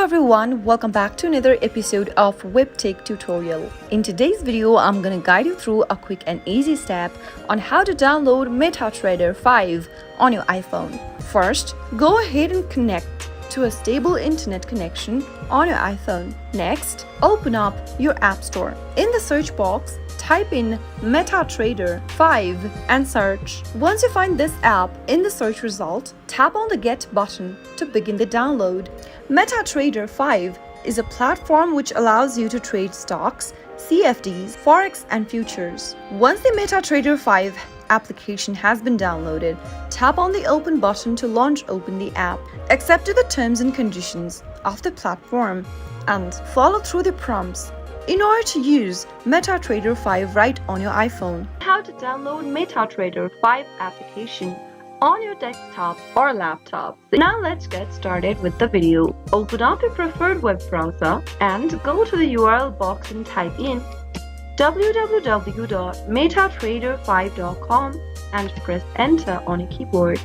everyone, welcome back to another episode of WebTech tutorial. In today's video, I'm gonna guide you through a quick and easy step on how to download MetaTrader 5 on your iPhone. First, go ahead and connect to a stable internet connection on your iPhone. Next, open up your App Store. In the search box, type in MetaTrader 5 and search. Once you find this app in the search result, tap on the Get button to begin the download. MetaTrader 5 is a platform which allows you to trade stocks, CFDs, Forex, and futures. Once the MetaTrader 5 application has been downloaded, tap on the Open button to open the app. Accept the terms and conditions of the platform and follow through the prompts in order to use MetaTrader 5 right on your iPhone. How to download MetaTrader 5 application on your desktop or laptop. Now let's get started with the video. Open up your preferred web browser and go to the URL box and type in www.metatrader5.com and press enter on your keyboard.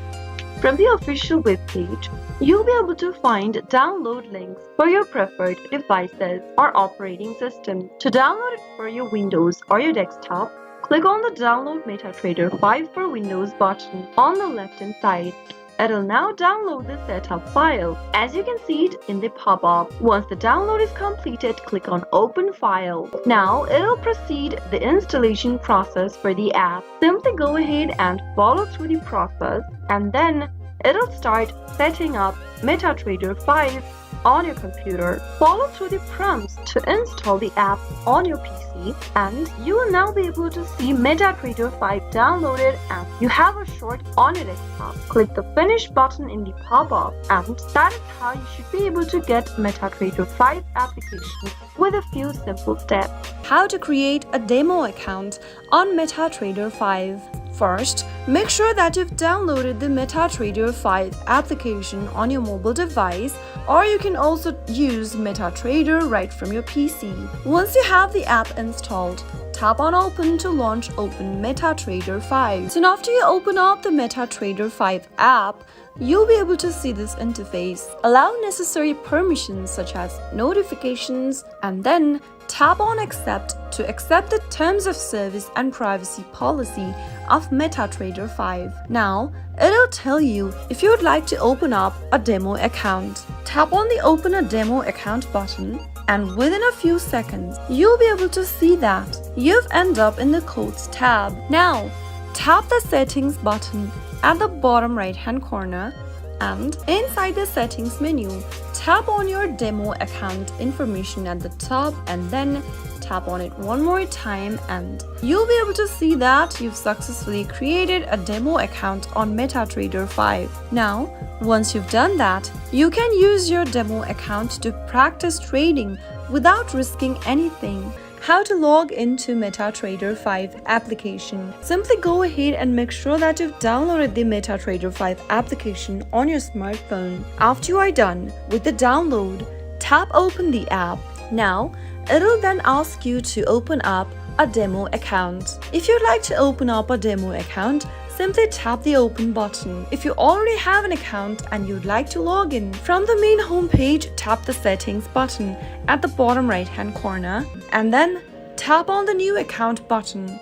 From the official web page, you'll be able to find download links for your preferred devices or operating system. To download it for your Windows or your desktop, click on the Download MetaTrader 5 for Windows button on the left-hand side. It'll now download the setup file, as you can see it in the pop-up. Once the download is completed, click on Open File. Now it'll proceed the installation process for the app. Simply go ahead and follow through the process, and then it'll start setting up MetaTrader 5 on your computer. Follow through the prompts to install the app on your PC, and you will now be able to see MetaTrader 5 downloaded, and you have a short on your desktop. Click the Finish button in the pop-up, and that is how you should be able to get MetaTrader 5 application with a few simple steps. How to create a demo account on MetaTrader 5. First, make sure that you've downloaded the MetaTrader 5 application on your mobile device, or you can also use MetaTrader right from your PC. Once you have the app installed, tap on Open to open MetaTrader 5. Soon after you open up the MetaTrader 5 app, you'll be able to see this interface. Allow necessary permissions such as notifications, and then tap on Accept to accept the terms of service and privacy policy of MetaTrader 5. Now, it'll tell you if you would like to open up a demo account. Tap on the Open a Demo Account button, and within a few seconds, you'll be able to see that you've ended up in the Codes tab. Now, tap the Settings button at the bottom right-hand corner, and inside the Settings menu, tap on your demo account information at the top, and then tap on it one more time, and you'll be able to see that you've successfully created a demo account on MetaTrader 5. Now, once you've done that, you can use your demo account to practice trading without risking anything. How to log into MetaTrader 5 application. Simply go ahead and make sure that you've downloaded the MetaTrader 5 application on your smartphone. After you are done with the download, tap Open the app. Now, it'll then ask you to open up a demo account. If you'd like to open up a demo account, simply tap the Open button. If you already have an account and you'd like to log in, from the main home page, tap the Settings button at the bottom right-hand corner, and then tap on the New Account button.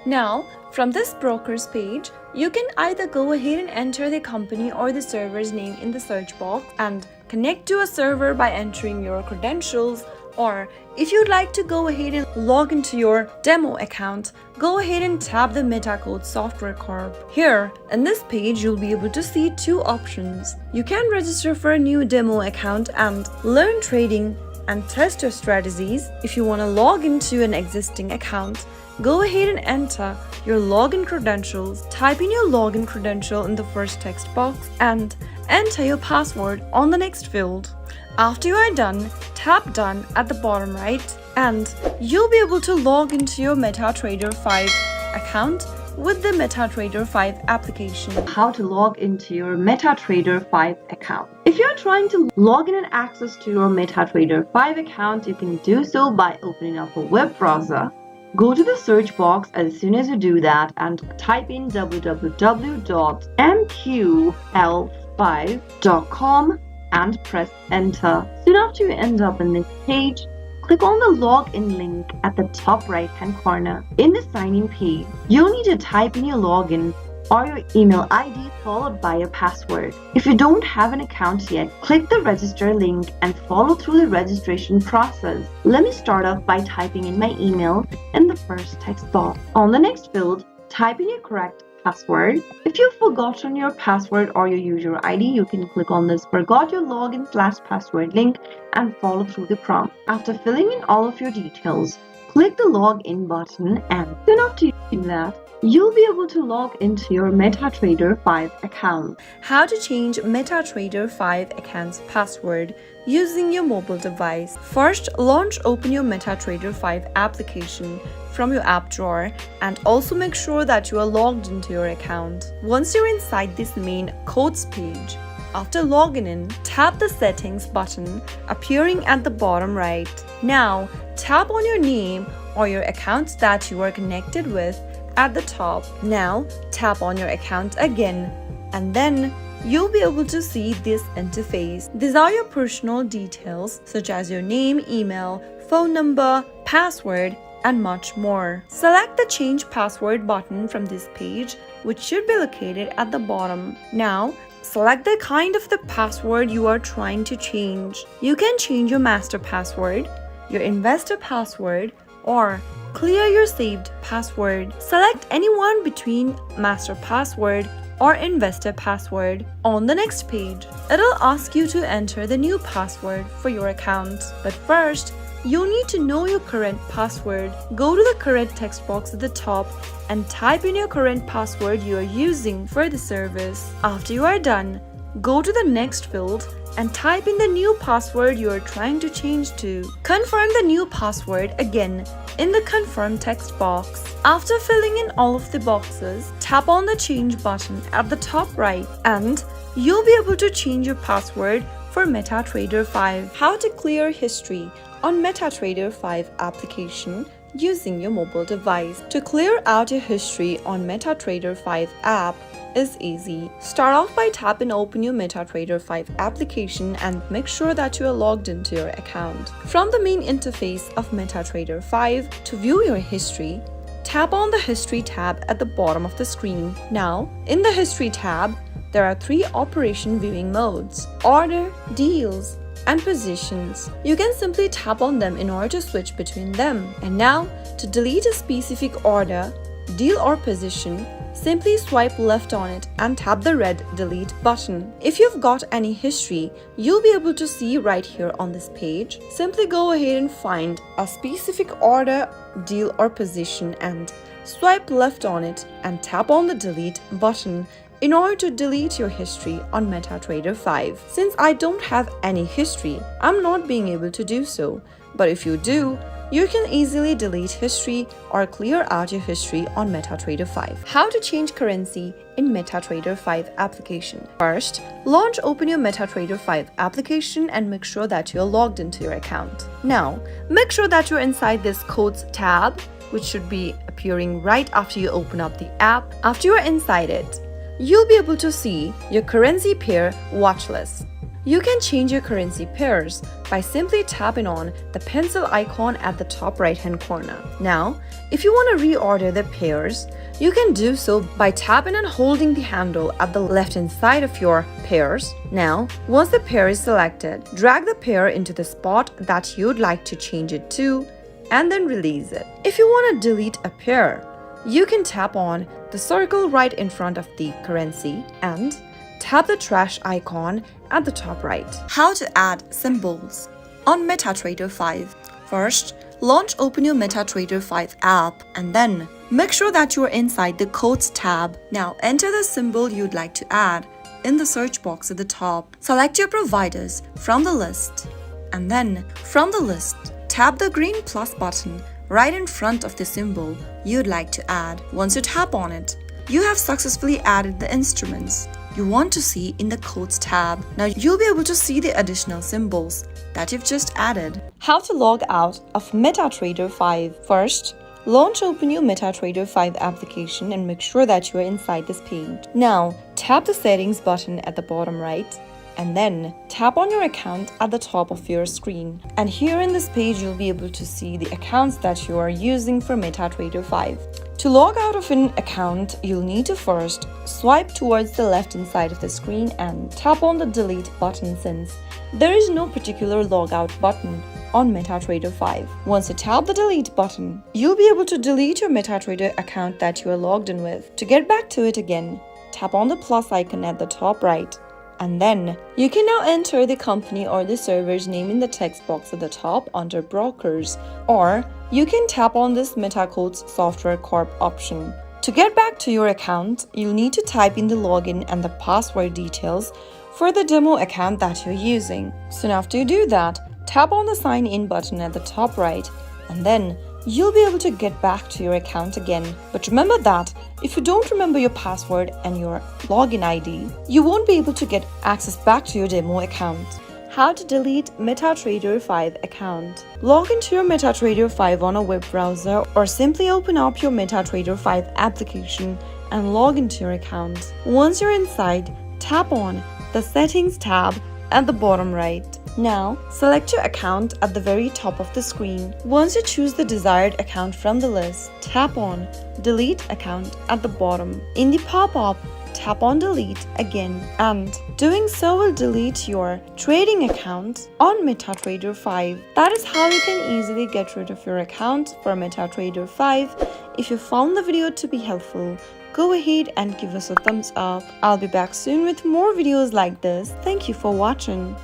Now, from this broker's page, you can either go ahead and enter the company or the server's name in the search box and connect to a server by entering your credentials, or if you'd like to go ahead and log into your demo account, go ahead and tap the MetaCode Software Corp. Here, in this page, you'll be able to see two options. You can register for a new demo account and learn trading and test your strategies. If you want to log into an existing account, go ahead and enter your login credentials. Type in your login credential in the first text box and enter your password on the next field. After you are done, tap Done at the bottom right, and you'll be able to log into your MetaTrader 5 account with the MetaTrader 5 application. How to log into your MetaTrader 5 account. If you're trying to log in and access to your MetaTrader 5 account, you can do so by opening up a web browser. Go to the search box as soon as you do that and type in www.mql5.com and press enter. Soon after you end up in this page, click on the login link at the top right hand corner. In the sign in page, you'll need to type in your login or your email ID followed by your password. If you don't have an account yet, click the register link and follow through the registration process. Let me start off by typing in my email in the first text box. On the next field, type in your correct password. If you've forgotten your password or your user ID, you can click on this forgot your login/password link and follow through the prompt. After filling in all of your details, click the login button, and soon after you do that, you'll be able to log into your MetaTrader 5 account. How to change MetaTrader 5 account's password using your mobile device. First, open your MetaTrader 5 application from your app drawer and also make sure that you are logged into your account. Once you're inside this main codes page, after logging in, tap the settings button appearing at the bottom right. Now, tap on your name or your account that you are connected with at the top. Now, tap on your account again, and then you'll be able to see this interface. These are your personal details such as your name, email, phone number, password, and much more. Select the Change Password button from this page, which should be located at the bottom. Now, select the kind of the password you are trying to change. You can change your master password, your investor password, or clear your saved password. Select any one between master password or investor password. On the next page, it'll ask you to enter the new password for your account. But first, you need to know your current password. Go to the current text box at the top and type in your current password you are using for the service. After you are done, go to the next field and type in the new password you are trying to change to. Confirm the new password again in the confirm text box. After filling in all of the boxes, tap on the change button at the top right and you'll be able to change your password for MetaTrader 5. How to clear history on MetaTrader 5 application using your mobile device. To clear out your history on MetaTrader 5 app is easy. Start off by tapping open your MetaTrader 5 application and make sure that you are logged into your account. From the main interface of MetaTrader 5, to view your history, tap on the History tab at the bottom of the screen. Now, in the History tab, there are 3 operation viewing modes: order, deals, and positions. You can simply tap on them in order to switch between them. And now, to delete a specific order, deal, or position, simply swipe left on it and tap the red delete button. If you've got any history, you'll be able to see right here on this page. Simply go ahead and find a specific order, deal, or position and swipe left on it and tap on the delete button in order to delete your history on MetaTrader 5. Since I don't have any history, I'm not being able to do so. But if you do, you can easily delete history or clear out your history on MetaTrader 5. How to change currency in MetaTrader 5 application. First, open your MetaTrader 5 application and make sure that you're logged into your account. Now, make sure that you're inside this codes tab, which should be appearing right after you open up the app. After you're inside it, you'll be able to see your currency pair watch list. You can change your currency pairs by simply tapping on the pencil icon at the top right hand corner. Now, if you want to reorder the pairs, you can do so by tapping and holding the handle at the left hand side of your pairs. Now, once the pair is selected, drag the pair into the spot that you'd like to change it to and then release it. If you want to delete a pair, you can tap on the circle right in front of the currency and tap the trash icon at the top right. How to add symbols on MetaTrader 5. First, open your MetaTrader 5 app and then make sure that you are inside the Codes tab. Now enter the symbol you'd like to add in the search box at the top. Select your providers from the list and then from the list, tap the green plus button right in front of the symbol you'd like to add. Once you tap on it, you have successfully added the instruments you want to see in the Codes tab. Now you'll be able to see the additional symbols that you've just added. How to log out of MetaTrader 5. First, open your MetaTrader 5 application and make sure that you are inside this page. Now, tap the settings button at the bottom right and then tap on your account at the top of your screen. And here in this page, you'll be able to see the accounts that you are using for MetaTrader 5. To log out of an account, you'll need to first swipe towards the left-hand side of the screen and tap on the delete button, since there is no particular logout button on MetaTrader 5. Once you tap the delete button, you'll be able to delete your MetaTrader account that you are logged in with. To get back to it again, tap on the plus icon at the top right, and then you can now enter the company or the server's name in the text box at the top under brokers, or you can tap on this MetaCodes Software Corp option. To get back to your account, you'll need to type in the login and the password details for the demo account that you're using. Soon after you do that, tap on the sign in button at the top right, and then you'll be able to get back to your account again. But remember that if you don't remember your password and your login ID, you won't be able to get access back to your demo account. How to delete MetaTrader 5 account. Log into your MetaTrader 5 on a web browser, or simply open up your MetaTrader 5 application and log into your account. Once you're inside, tap on the Settings tab at the bottom right. Now, select your account at the very top of the screen. Once you choose the desired account from the list, tap on Delete Account at the bottom. In the pop-up, tap on Delete again, and doing so will delete your trading account on MetaTrader 5. That is how you can easily get rid of your account for MetaTrader 5. If you found the video to be helpful, go ahead and give us a thumbs up. I'll be back soon with more videos like this. Thank you for watching.